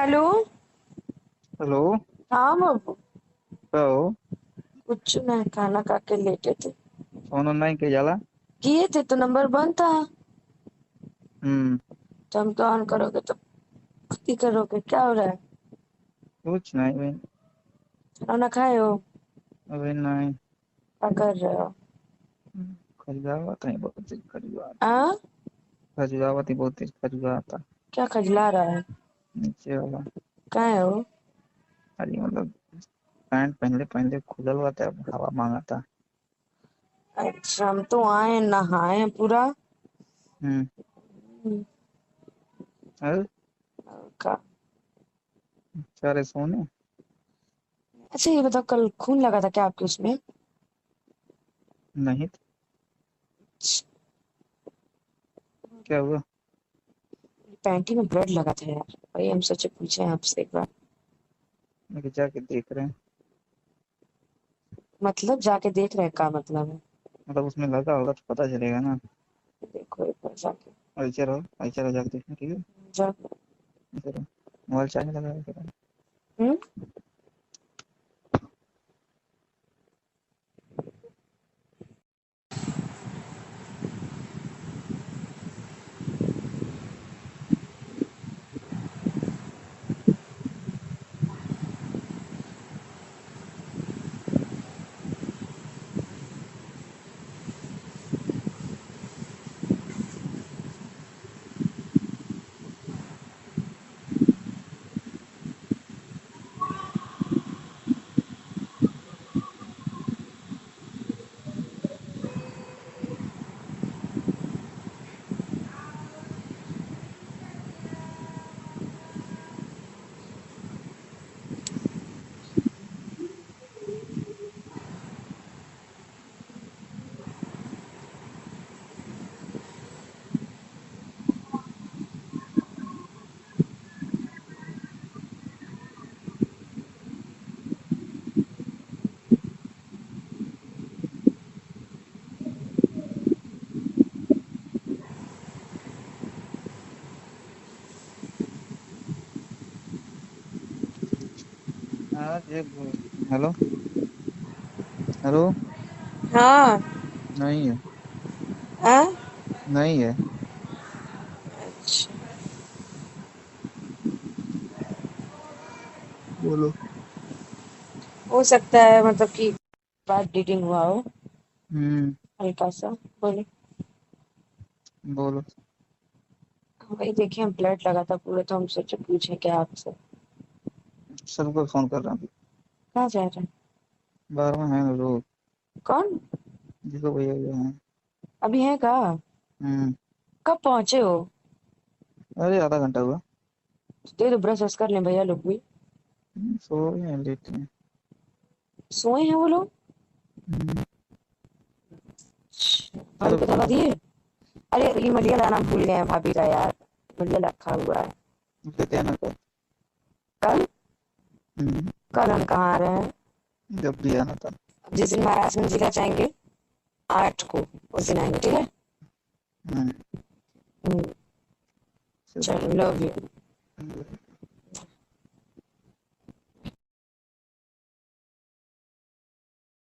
Hello. Hello. हाँ बाबू। तो कुछ नहीं, खाना खा के लेटे थे। फोन ऑनलाइन के जाला। किए थे तो नंबर बंद था। हम्म। तो हम तो ऑन करोगे तो खुद ही करोगे, क्या हो रहा है? कुछ नहीं भाई। खाना खाए हो? अभी नहीं। क्या कर रहे हो? खजुरावत है, बहुत तेज खजुरावत। आ? खजुरावत ही बहुत तेज खजुराता। क्या खजला रहा है? नीचे वाला। कहाँ है वो? अरे मतलब पैंट पहले पहले खुलल हुआ था, अब हवा मांगा था। अच्छा, हम तो आए नहाए पूरा। हम्म। हम्म, अरे का। सारे सोने। अच्छा ये बताओ, कल खून लगा था क्या आपके उसमें? नहीं तो क्या हुआ? पैंटी में ब्लड लगा था यार, वही हम सोचे पूछे आपसे एक बार। मैं जाके देख रहे हैं। मतलब जाके देख रहे हैं, का मतलब है? मतलब उसमें लगा होगा तो पता चलेगा ना। देखो एक बार जाके। ऐसे रहो जाके देखना, ठीक है। जा। ऐसे रहो। मोबाइल चार्ज में लगा के रहो। हम्म। हाँ ये हेलो। हेलो। हाँ। नहीं है। हाँ? नहीं है। अच्छा। बोलो। हो सकता है मतलब कि बात डीटिंग हुआ हो, हम्म। हल्का सा। बोले। बोलो। वही देखिए, ब्लड लगा था पूरे, तो हम सोचे पूछे क्या आपसे। सबको फोन कर रहा हूँ। कहाँ जा रहे हैं? 12वां है ना लोग। कौन? जिसको भैया भैया है। अभी है कहाँ? हम्म। कब पहुंचे हो? अरे आधा घंटा हुआ। दे दो, ब्रश व्रश कर लें भैया लोग भी। सो रहे हैं, लेटे हैं। सोए हैं वो लोग? हम्म। भाभी चलो को दवा बोलो। दिए? अरे ये मलिया लाना भूल गए हैं भाभी का यार। मलिया रखा हुआ है। कहते हैं ना कल। कल? हम्म। कल हम कहाँ आ रहे हैं? जब भी आना था। अब जिस दिन महाराज मंदिर जाएंगे 8 को, उस दिन आएंगे, ठीक है? हम्म। हम्म, चलो। चलो, लव यू।